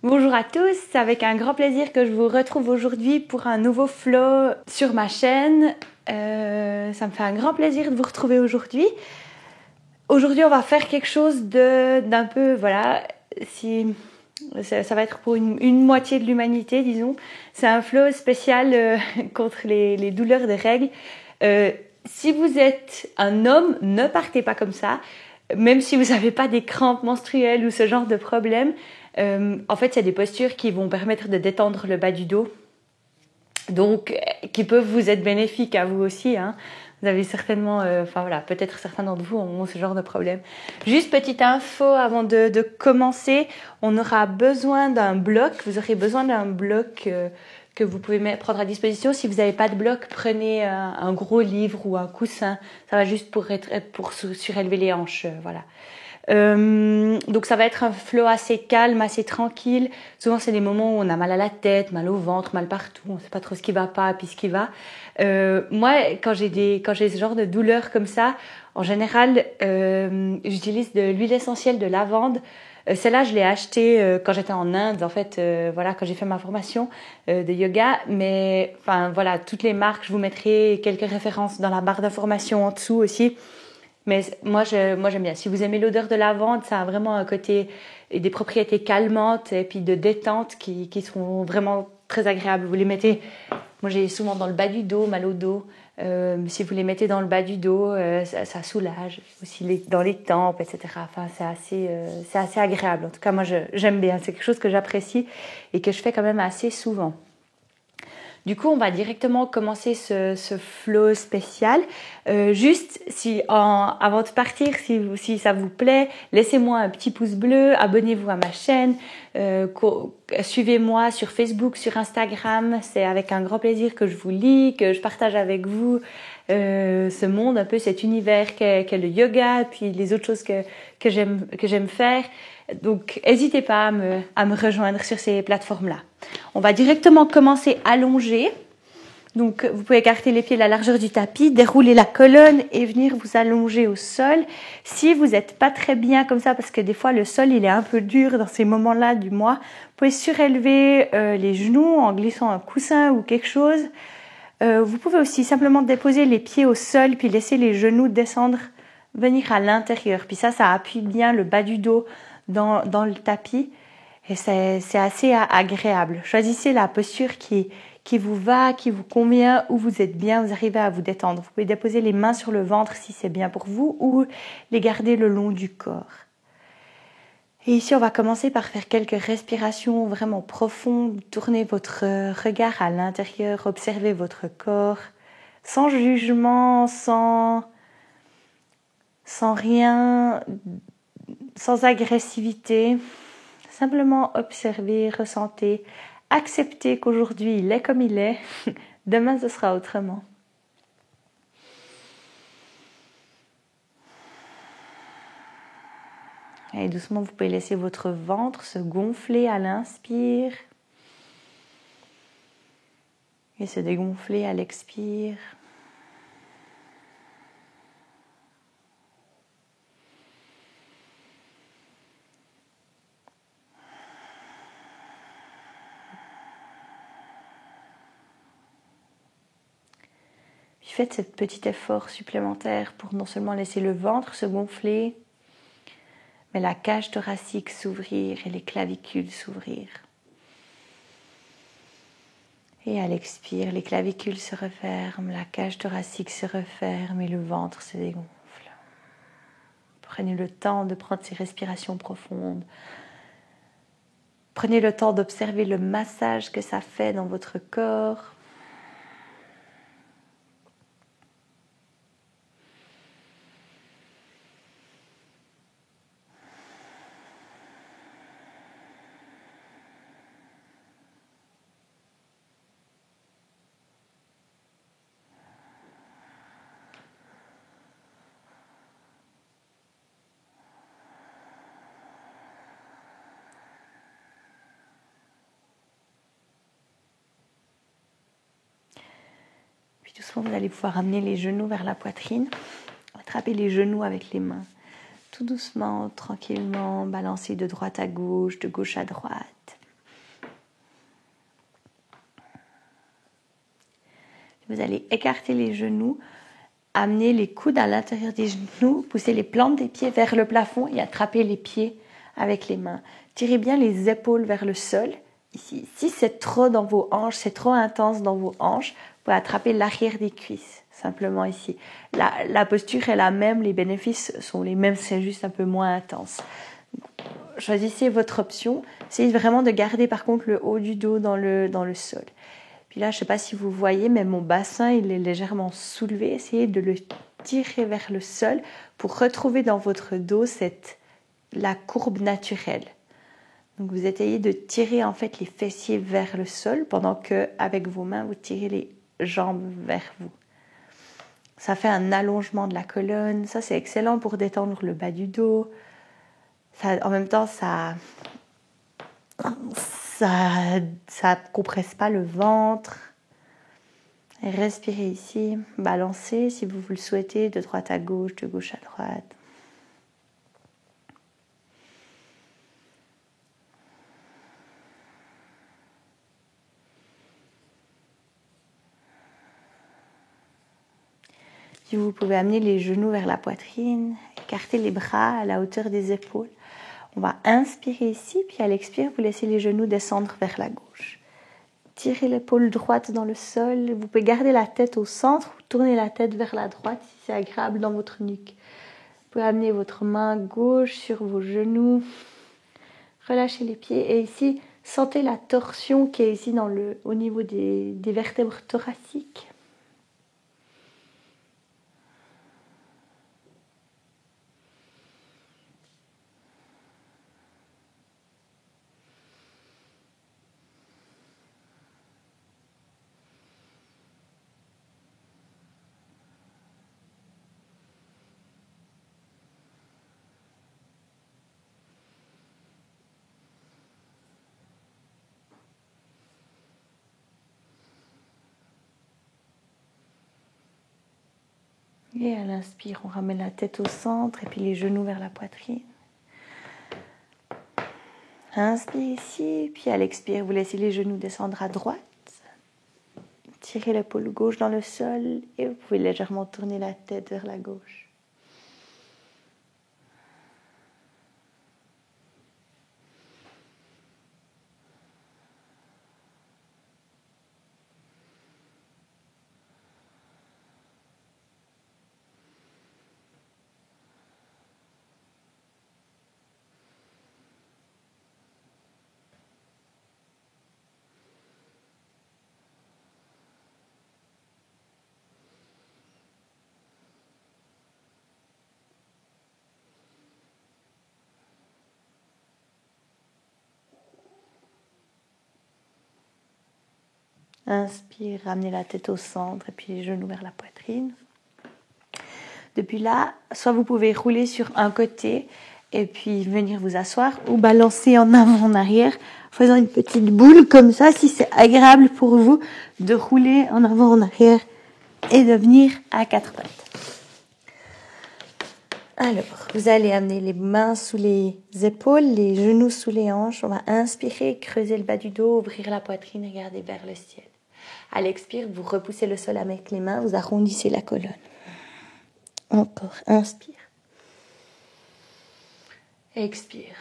Bonjour à tous, c'est avec un grand plaisir que je vous retrouve aujourd'hui pour un nouveau flow sur ma chaîne. Ça me fait un grand plaisir de vous retrouver aujourd'hui. Aujourd'hui, on va faire quelque chose d'un peu, voilà, si ça va être pour une moitié de l'humanité, disons. C'est un flow spécial contre les douleurs des règles. Si vous êtes un homme, ne partez pas comme ça. Même si vous n'avez pas des crampes menstruelles ou ce genre de problème, en fait, il y a des postures qui vont permettre de détendre le bas du dos, donc qui peuvent vous être bénéfiques à vous aussi. Hein. Vous avez certainement, peut-être certains d'entre vous ont ce genre de problème. Juste petite info avant de commencer, on aura besoin d'un bloc. Vous aurez besoin d'un bloc que vous pouvez prendre à disposition. Si vous n'avez pas de bloc, prenez un gros livre ou un coussin. Ça va juste pour surélever les hanches, voilà. Donc ça va être un flow assez calme, assez tranquille. Souvent c'est des moments où on a mal à la tête, mal au ventre, mal partout, on sait pas trop ce qui va pas puis ce qui va. Moi quand j'ai ce genre de douleur comme ça, en général j'utilise de l'huile essentielle de lavande. Celle-là, je l'ai achetée quand j'étais en Inde, en fait, quand j'ai fait ma formation de yoga. Mais enfin voilà, toutes les marques, je vous mettrai quelques références dans la barre d'informations en dessous aussi. Mais moi j'aime bien. Si vous aimez l'odeur de lavande, ça a vraiment un côté et des propriétés calmantes et puis de détente qui sont vraiment très agréables. Vous les mettez, moi j'ai souvent dans le bas du dos, mal au dos. Si vous les mettez dans le bas du dos, ça soulage. Aussi dans les tempes, etc. Enfin, c'est assez agréable. En tout cas, moi j'aime bien. C'est quelque chose que j'apprécie et que je fais quand même assez souvent. Du coup, on va directement commencer ce flow spécial. Juste, avant de partir, si ça vous plaît, laissez-moi un petit pouce bleu, abonnez-vous à ma chaîne, suivez-moi sur Facebook, sur Instagram. C'est avec un grand plaisir que je vous lis, que je partage avec vous ce monde, un peu cet univers qu'est le yoga, puis les autres choses que j'aime faire. Donc, n'hésitez pas à me rejoindre sur ces plateformes-là. On va directement commencer allongé. Donc, vous pouvez écarter les pieds à la largeur du tapis, dérouler la colonne et venir vous allonger au sol. Si vous n'êtes pas très bien comme ça, parce que des fois le sol il est un peu dur dans ces moments-là du mois, vous pouvez surélever les genoux en glissant un coussin ou quelque chose. Vous pouvez aussi simplement déposer les pieds au sol puis laisser les genoux descendre, venir à l'intérieur. Puis ça appuie bien le bas du dos dans le tapis et c'est assez agréable. Choisissez la posture qui vous va, qui vous convient, où vous êtes bien, vous arrivez à vous détendre. Vous pouvez déposer les mains sur le ventre si c'est bien pour vous ou les garder le long du corps. Et ici, on va commencer par faire quelques respirations vraiment profondes. Tournez votre regard à l'intérieur, observez votre corps, sans jugement, sans rien, sans agressivité. Simplement observez, ressentez, acceptez qu'aujourd'hui il est comme il est. Demain, ce sera autrement. Et doucement, vous pouvez laisser votre ventre se gonfler à l'inspire et se dégonfler à l'expire. Puis faites ce petit effort supplémentaire pour non seulement laisser le ventre se gonfler, mais la cage thoracique s'ouvrir et les clavicules s'ouvrir. Et à l'expire, les clavicules se referment, la cage thoracique se referme et le ventre se dégonfle. Prenez le temps de prendre ces respirations profondes. Prenez le temps d'observer le massage que ça fait dans votre corps. Puis doucement, vous allez pouvoir amener les genoux vers la poitrine. Attrapez les genoux avec les mains. Tout doucement, tranquillement, balancez de droite à gauche, de gauche à droite. Vous allez écarter les genoux, amener les coudes à l'intérieur des genoux, pousser les plantes des pieds vers le plafond et attraper les pieds avec les mains. Tirez bien les épaules vers le sol. Ici, si c'est trop dans vos hanches, c'est trop intense dans vos hanches, vous pouvez attraper l'arrière des cuisses, simplement ici. La posture est la même, les bénéfices sont les mêmes, c'est juste un peu moins intense. Choisissez votre option. Essayez vraiment de garder par contre le haut du dos dans le sol. Puis là, je ne sais pas si vous voyez, mais mon bassin, il est légèrement soulevé. Essayez de le tirer vers le sol pour retrouver dans votre dos la courbe naturelle. Donc vous essayez de tirer en fait les fessiers vers le sol pendant que avec vos mains, vous tirez les jambes vers vous. Ça fait un allongement de la colonne. Ça, c'est excellent pour détendre le bas du dos. En même temps, ça compresse pas le ventre. Et respirez ici, balancez si vous le souhaitez de droite à gauche, de gauche à droite. Puis vous pouvez amener les genoux vers la poitrine, écarter les bras à la hauteur des épaules. On va inspirer ici, puis à l'expire, vous laissez les genoux descendre vers la gauche. Tirez l'épaule droite dans le sol. Vous pouvez garder la tête au centre ou tourner la tête vers la droite si c'est agréable dans votre nuque. Vous pouvez amener votre main gauche sur vos genoux. Relâchez les pieds et ici, sentez la torsion qui est ici au niveau des vertèbres thoraciques. Et à l'inspire, on ramène la tête au centre et puis les genoux vers la poitrine. Inspire ici, puis à l'expire, vous laissez les genoux descendre à droite. Tirez l'épaule gauche dans le sol et vous pouvez légèrement tourner la tête vers la gauche. Inspire, ramenez la tête au centre et puis les genoux vers la poitrine. Depuis là, soit vous pouvez rouler sur un côté et puis venir vous asseoir ou balancer en avant, en arrière, faisant une petite boule comme ça, si c'est agréable pour vous de rouler en avant, en arrière et de venir à quatre pattes. Alors, vous allez amener les mains sous les épaules, les genoux sous les hanches. On va inspirer, creuser le bas du dos, ouvrir la poitrine et regarder vers le ciel. À l'expire, vous repoussez le sol avec les mains, vous arrondissez la colonne. Encore, inspire. Expire.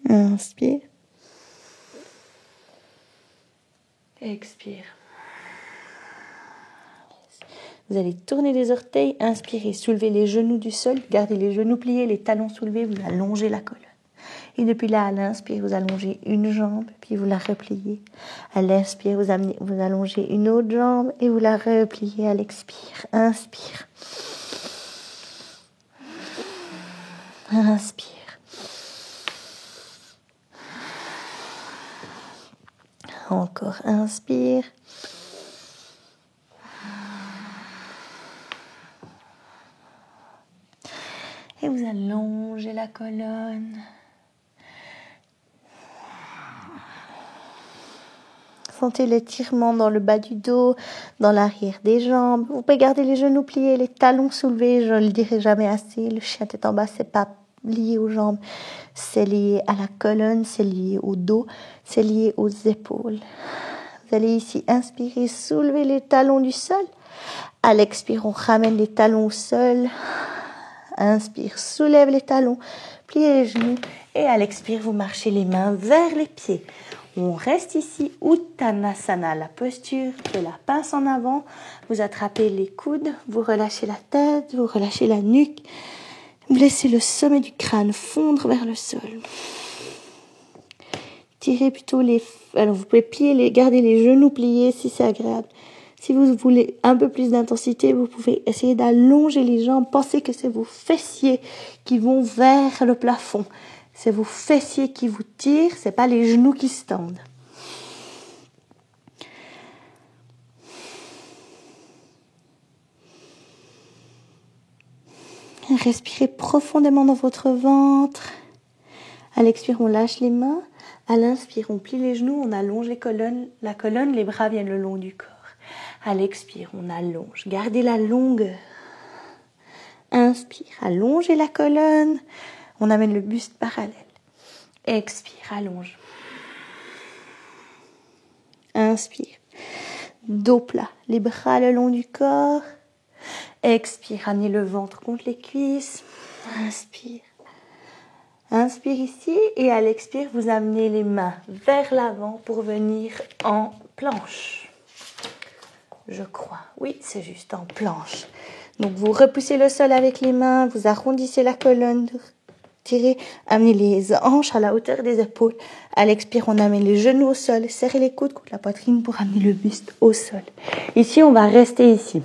Inspire. Expire. Vous allez tourner les orteils, inspirez, soulevez les genoux du sol, gardez les genoux pliés, les talons soulevés, vous allongez la colonne. Et depuis là, à l'inspire, vous allongez une jambe, puis vous la repliez. À l'inspire, vous allongez une autre jambe et vous la repliez à l'expire. Inspire. Inspire. Encore, inspire. Et vous allongez la colonne. Sentez l'étirement dans le bas du dos, dans l'arrière des jambes. Vous pouvez garder les genoux pliés, les talons soulevés. Je ne le dirai jamais assez. Le chien tête en bas, c'est pas lié aux jambes, c'est lié à la colonne, c'est lié au dos, c'est lié aux épaules. Vous allez ici inspirer, soulever les talons du sol. À l'expire, on ramène les talons au sol. Inspire, soulève les talons, pliez les genoux. Et à l'expire, vous marchez les mains vers les pieds. On reste ici, Uttanasana, la posture de la pince en avant. Vous attrapez les coudes, vous relâchez la tête, vous relâchez la nuque. Vous laissez le sommet du crâne fondre vers le sol. Tirez plutôt les... Alors vous pouvez garder les genoux pliés si c'est agréable. Si vous voulez un peu plus d'intensité, vous pouvez essayer d'allonger les jambes. Pensez que c'est vos fessiers qui vont vers le plafond. C'est vos fessiers qui vous tirent, c'est pas les genoux qui se tendent. Respirez profondément dans votre ventre. À l'expire, on lâche les mains. À l'inspire, on plie les genoux, on allonge la colonne, les bras viennent le long du corps. À l'expire, on allonge. Gardez la longueur. Inspire, allongez la colonne. On amène le buste parallèle. Expire, allonge. Inspire. Dos plat, les bras le long du corps. Expire, ramenez le ventre contre les cuisses. Inspire. Inspire ici et à l'expire, vous amenez les mains vers l'avant pour venir en planche. Je crois, oui, c'est juste en planche. Donc vous repoussez le sol avec les mains, vous arrondissez la colonne, tirez, amenez les hanches à la hauteur des épaules. À l'expire, on amène les genoux au sol, serrez les coudes contre la poitrine pour amener le buste au sol. Ici, on va rester ici.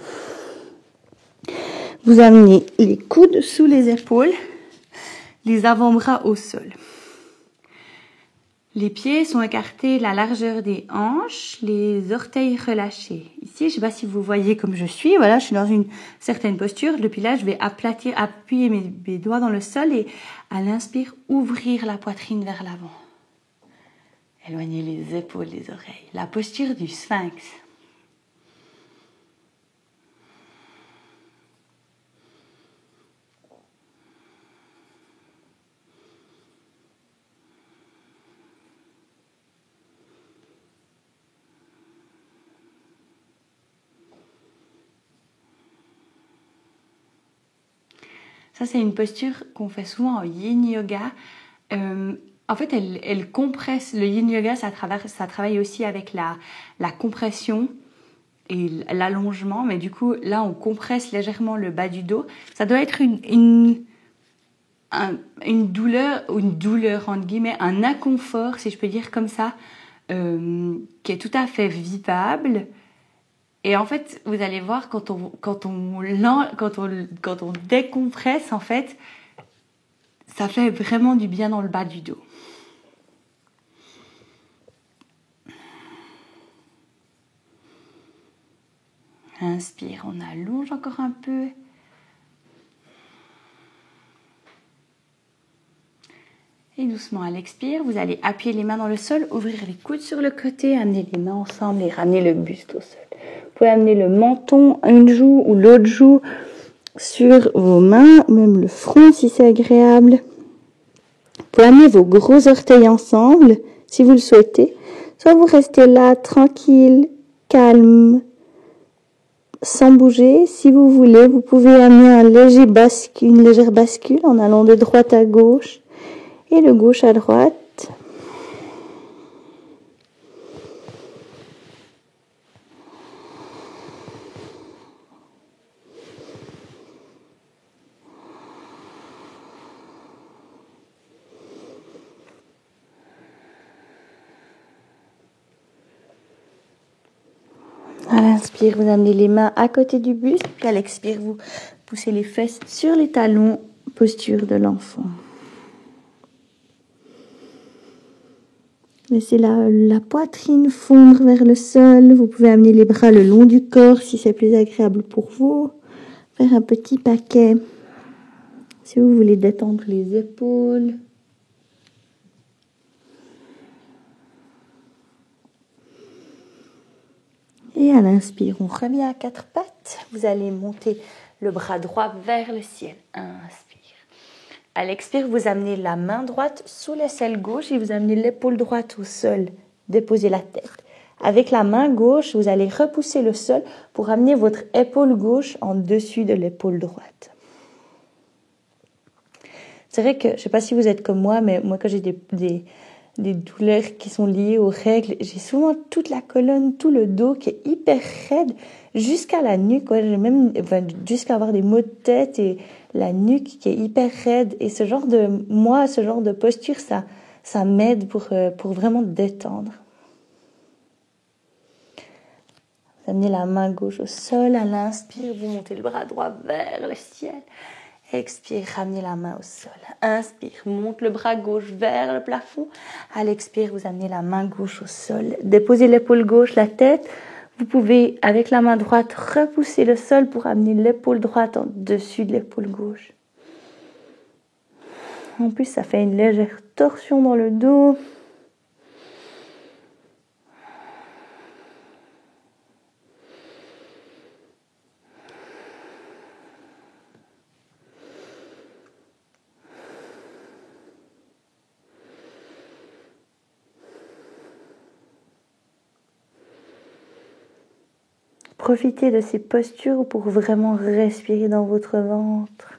Vous amenez les coudes sous les épaules, les avant-bras au sol. Les pieds sont écartés la largeur des hanches, les orteils relâchés. Ici, je ne sais pas si vous voyez comme je suis. Voilà, je suis dans une certaine posture. Depuis là, je vais appuyer mes doigts dans le sol et à l'inspire, ouvrir la poitrine vers l'avant. Éloignez les épaules des oreilles. La posture du sphinx. Ça, c'est une posture qu'on fait souvent en yin yoga. En fait, elle compresse. Le yin yoga, ça travaille aussi avec la compression et l'allongement. Mais du coup, là, on compresse légèrement le bas du dos. Ça doit être une douleur, ou une douleur, entre guillemets, un inconfort, si je peux dire comme ça, qui est tout à fait vivable. Et en fait, vous allez voir, quand on décompresse, en fait, ça fait vraiment du bien dans le bas du dos. Inspire, on allonge encore un peu. Et doucement, à l'expire, vous allez appuyer les mains dans le sol, ouvrir les coudes sur le côté, amener les mains ensemble et ramener le buste au sol. Vous pouvez amener le menton, une joue ou l'autre joue sur vos mains, même le front si c'est agréable. Vous pouvez amener vos gros orteils ensemble si vous le souhaitez. Soit vous restez là, tranquille, calme, sans bouger. Si vous voulez, vous pouvez amener une légère bascule en allant de droite à gauche et de gauche à droite. À l'inspire, vous amenez les mains à côté du buste, puis à l'expire, vous poussez les fesses sur les talons, posture de l'enfant. Laissez la poitrine fondre vers le sol. Vous pouvez amener les bras le long du corps si c'est plus agréable pour vous. Faire un petit paquet. Si vous voulez détendre les épaules. Et à l'inspire, on revient à quatre pattes. Vous allez monter le bras droit vers le ciel. Inspire. À l'expire, vous amenez la main droite sous l'aisselle gauche et vous amenez l'épaule droite au sol. Déposez la tête. Avec la main gauche, vous allez repousser le sol pour amener votre épaule gauche en dessus de l'épaule droite. C'est vrai que, je ne sais pas si vous êtes comme moi, mais moi quand j'ai des douleurs qui sont liées aux règles, j'ai souvent toute la colonne, tout le dos qui est hyper raide jusqu'à la nuque. J'ai même jusqu'à avoir des maux de tête et la nuque qui est hyper raide. Et ce genre de posture, ça m'aide pour vraiment détendre. Vous amenez la main gauche au sol. À l'inspire, vous montez le bras droit vers le ciel. Expire, ramenez la main au sol. Inspire, monte le bras gauche vers le plafond. À l'expire, vous amenez la main gauche au sol. Déposez l'épaule gauche, la tête. Vous pouvez, avec la main droite, repousser le sol pour amener l'épaule droite en dessus de l'épaule gauche. En plus, ça fait une légère torsion dans le dos. Profitez de ces postures pour vraiment respirer dans votre ventre.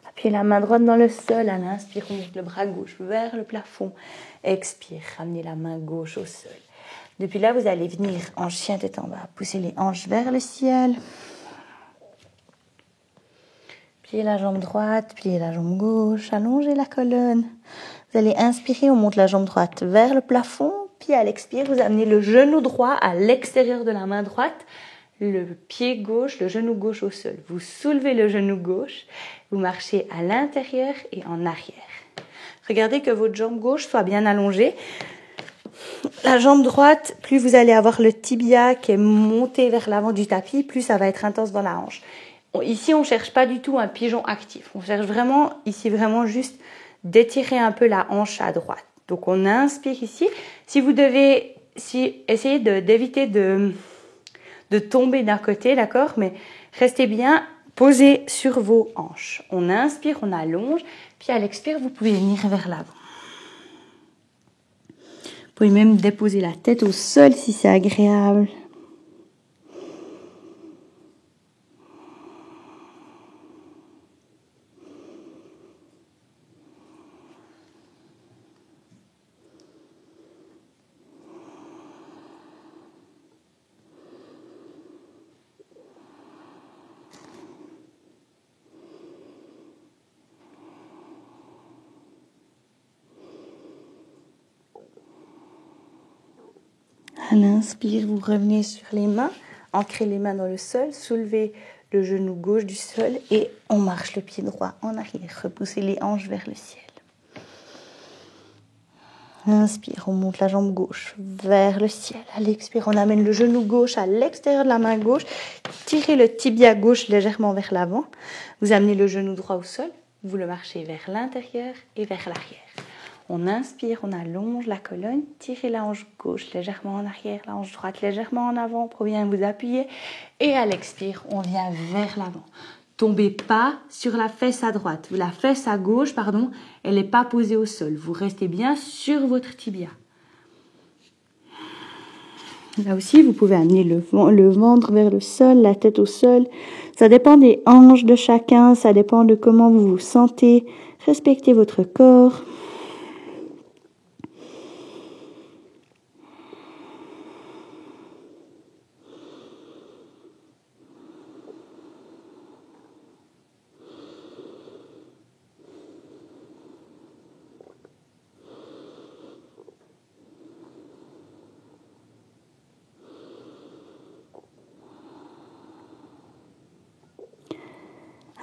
Appuyez la main droite dans le sol. À l'inspire, on monte le bras gauche vers le plafond. Expire, ramenez la main gauche au sol. Depuis là, vous allez venir en chien tête en bas. Poussez les hanches vers le ciel. Pliez la jambe droite, pliez la jambe gauche. Allongez la colonne. Vous allez inspirer, on monte la jambe droite vers le plafond. Puis à l'expire, vous amenez le genou droit à l'extérieur de la main droite. Le pied gauche, le genou gauche au sol. Vous soulevez le genou gauche, vous marchez à l'intérieur et en arrière. Regardez que votre jambe gauche soit bien allongée. La jambe droite, plus vous allez avoir le tibia qui est monté vers l'avant du tapis, plus ça va être intense dans la hanche. Ici, on ne cherche pas du tout un pigeon actif. On cherche vraiment juste d'étirer un peu la hanche à droite. Donc on inspire ici. Si vous devez essayer d'éviter de tomber d'un côté, d'accord, mais restez bien posés sur vos hanches. On inspire, on allonge, puis à l'expire, vous pouvez venir vers l'avant. Vous pouvez même déposer la tête au sol si c'est agréable. À l'inspire, vous revenez sur les mains, ancrez les mains dans le sol, soulevez le genou gauche du sol et on marche le pied droit en arrière. Repoussez les hanches vers le ciel. Inspire, on monte la jambe gauche vers le ciel. À l'expire, on amène le genou gauche à l'extérieur de la main gauche. Tirez le tibia gauche légèrement vers l'avant. Vous amenez le genou droit au sol. Vous le marchez vers l'intérieur et vers l'arrière. On inspire, on allonge la colonne, tirez la hanche gauche légèrement en arrière, la hanche droite légèrement en avant pour bien vous appuyer. Et à l'expire, on vient vers l'avant. Tombez pas sur la fesse à droite. La fesse à gauche, elle n'est pas posée au sol. Vous restez bien sur votre tibia. Là aussi, vous pouvez amener le ventre vers le sol, la tête au sol. Ça dépend des hanches de chacun, ça dépend de comment vous vous sentez. Respectez votre corps.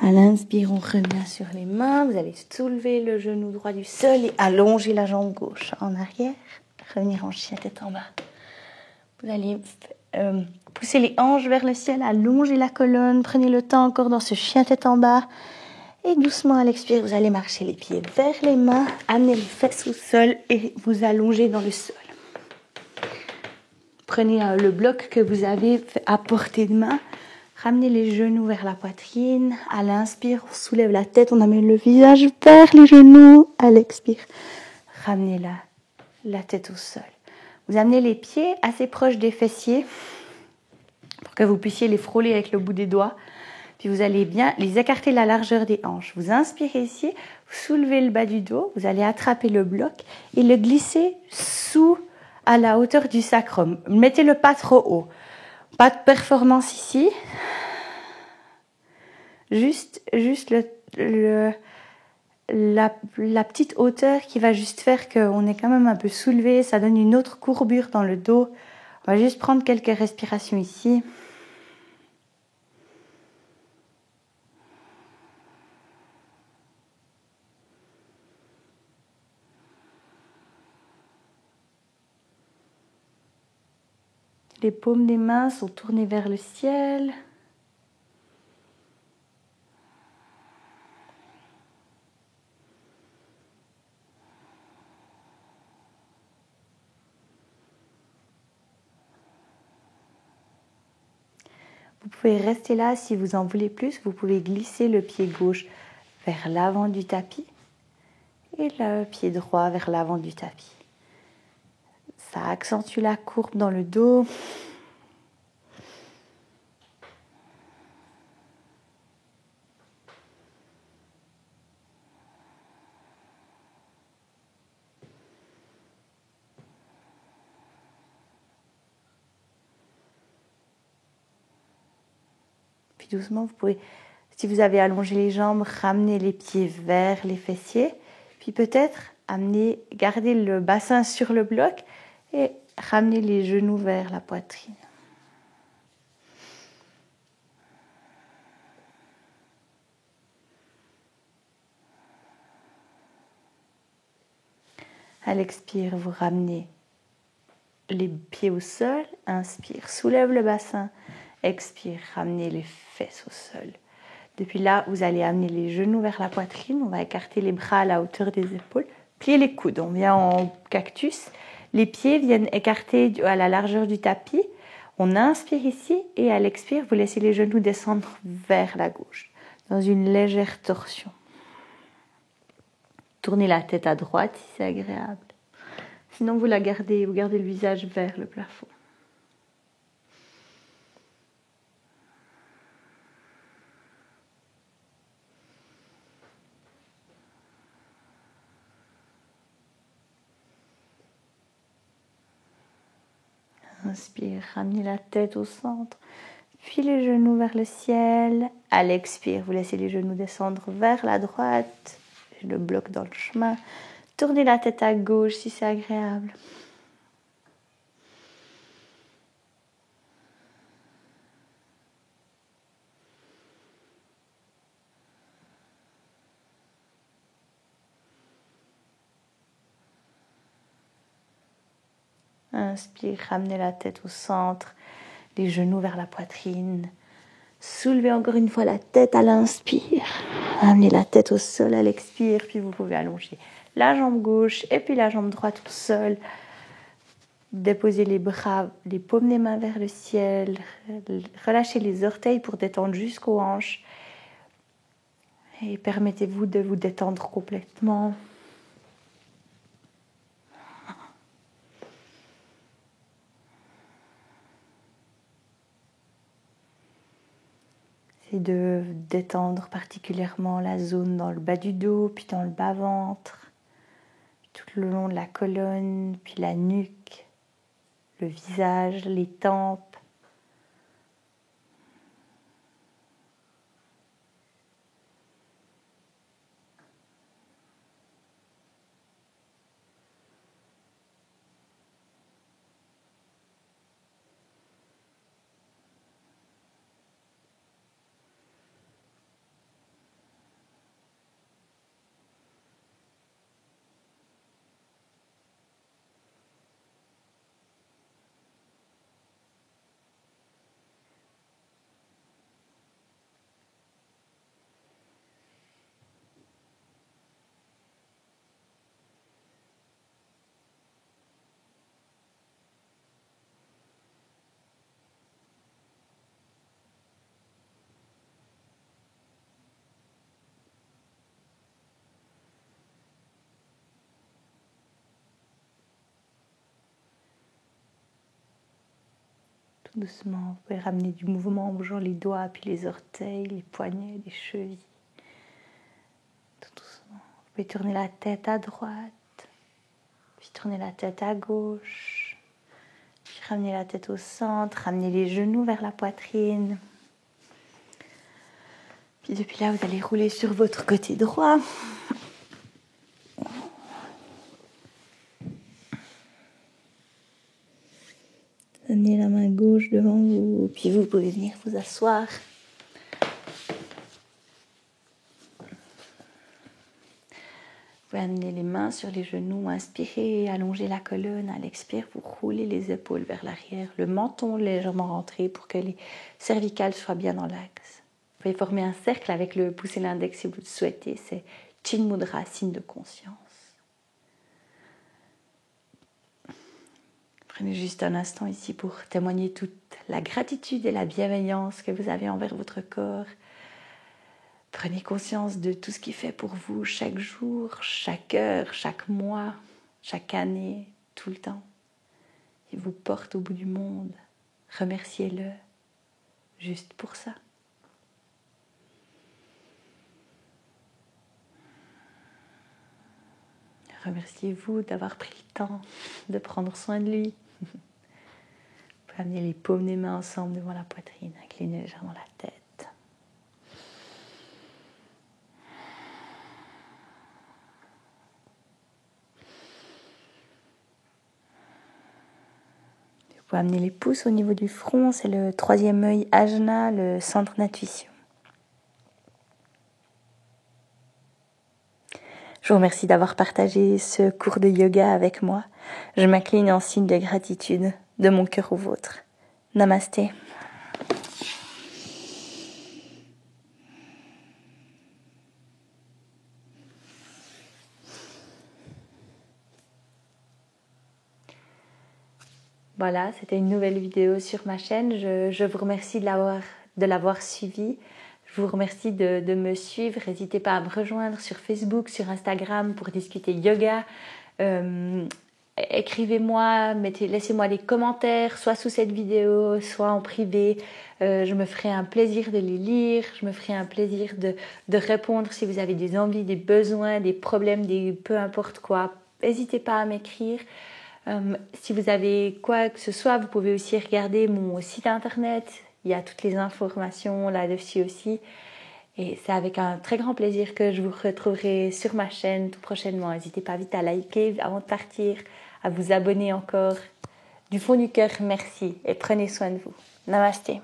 À l'inspire, on revient sur les mains. Vous allez soulever le genou droit du sol et allonger la jambe gauche en arrière. Revenir en chien tête en bas. Vous allez pousser les hanches vers le ciel, allonger la colonne. Prenez le temps encore dans ce chien tête en bas. Et doucement à l'expire, vous allez marcher les pieds vers les mains. Amenez les fesses au sol et vous allongez dans le sol. Prenez le bloc que vous avez à portée de main. Ramenez les genoux vers la poitrine. À l'inspire, on soulève la tête, on amène le visage vers les genoux. À l'expire, ramenez la tête au sol. Vous amenez les pieds assez proches des fessiers pour que vous puissiez les frôler avec le bout des doigts. Puis vous allez bien les écarter la largeur des hanches. Vous inspirez ici, vous soulevez le bas du dos, vous allez attraper le bloc et le glisser à la hauteur du sacrum. Mettez-le pas trop haut. Pas de performance ici. Juste la petite hauteur qui va juste faire qu'on est quand même un peu soulevé. Ça donne une autre courbure dans le dos. On va juste prendre quelques respirations ici. Les paumes des mains sont tournées vers le ciel. Vous pouvez rester là si vous en voulez plus. Vous pouvez glisser le pied gauche vers l'avant du tapis et le pied droit vers l'avant du tapis. Ça accentue la courbe dans le dos. Puis doucement, vous pouvez, si vous avez allongé les jambes, ramener les pieds vers les fessiers. Puis peut-être garder le bassin sur le bloc et ramener les genoux vers la poitrine. À l'expire, vous ramenez les pieds au sol. Inspire, soulève le bassin. Expire, ramenez les fesses au sol. Depuis là, vous allez amener les genoux vers la poitrine. On va écarter les bras à la hauteur des épaules. Plier les coudes. On vient en cactus. Les pieds viennent écartés à la largeur du tapis. On inspire ici et à l'expire, vous laissez les genoux descendre vers la gauche dans une légère torsion. Tournez la tête à droite si c'est agréable. Sinon, vous gardez le visage vers le plafond. Inspire, ramenez la tête au centre, puis les genoux vers le ciel. À l'expire, vous laissez les genoux descendre vers la droite, le bloc dans le chemin. Tournez la tête à gauche si c'est agréable. Inspire, ramenez la tête au centre, les genoux vers la poitrine. Soulevez encore une fois la tête à l'inspire. Ramenez la tête au sol à l'expire, puis vous pouvez allonger la jambe gauche et puis la jambe droite au sol. Déposez les bras, les paumes des mains vers le ciel. Relâchez les orteils pour détendre jusqu'aux hanches. Et permettez-vous de vous détendre complètement. C'est de détendre particulièrement la zone dans le bas du dos, puis dans le bas-ventre, tout le long de la colonne, puis la nuque, le visage, les tempes. Tout doucement, vous pouvez ramener du mouvement en bougeant les doigts, puis les orteils, les poignets, les chevilles. Tout doucement. Vous pouvez tourner la tête à droite, puis tourner la tête à gauche, puis ramener la tête au centre, ramener les genoux vers la poitrine. Puis depuis là, vous allez rouler sur votre côté droit. Amenez la main gauche devant vous, puis vous pouvez venir vous asseoir. Vous pouvez amener les mains sur les genoux, inspirez, allongez la colonne. À l'expire, vous roulez les épaules vers l'arrière, le menton légèrement rentré pour que les cervicales soient bien dans l'axe. Vous pouvez former un cercle avec le pouce et l'index si vous le souhaitez. C'est Chin Mudra, signe de conscience. Prenez juste un instant ici pour témoigner toute la gratitude et la bienveillance que vous avez envers votre corps. Prenez conscience de tout ce qu'il fait pour vous chaque jour, chaque heure, chaque mois, chaque année, tout le temps. Il vous porte au bout du monde. Remerciez-le juste pour ça. Remerciez-vous d'avoir pris le temps de prendre soin de lui. Vous pouvez amener les paumes des mains ensemble devant la poitrine, incliner légèrement la tête. Vous pouvez amener les pouces au niveau du front, c'est le troisième œil ajna, le centre d'intuition. Je vous remercie d'avoir partagé ce cours de yoga avec moi. Je m'incline en signe de gratitude de mon cœur au vôtre. Namasté. Voilà, c'était une nouvelle vidéo sur ma chaîne. Je vous remercie de l'avoir suivi. Je vous remercie de me suivre. N'hésitez pas à me rejoindre sur Facebook, sur Instagram pour discuter yoga. Écrivez-moi, laissez-moi des commentaires, soit sous cette vidéo, soit en privé. Je me ferai un plaisir de les lire. Je me ferai un plaisir de répondre si vous avez des envies, des besoins, des problèmes, peu importe quoi. N'hésitez pas à m'écrire. Si vous avez quoi que ce soit, vous pouvez aussi regarder mon site internet. Il y a toutes les informations là-dessus aussi. Et c'est avec un très grand plaisir que je vous retrouverai sur ma chaîne tout prochainement. N'hésitez pas vite à liker avant de partir, à vous abonner encore. Du fond du cœur, merci et prenez soin de vous. Namasté.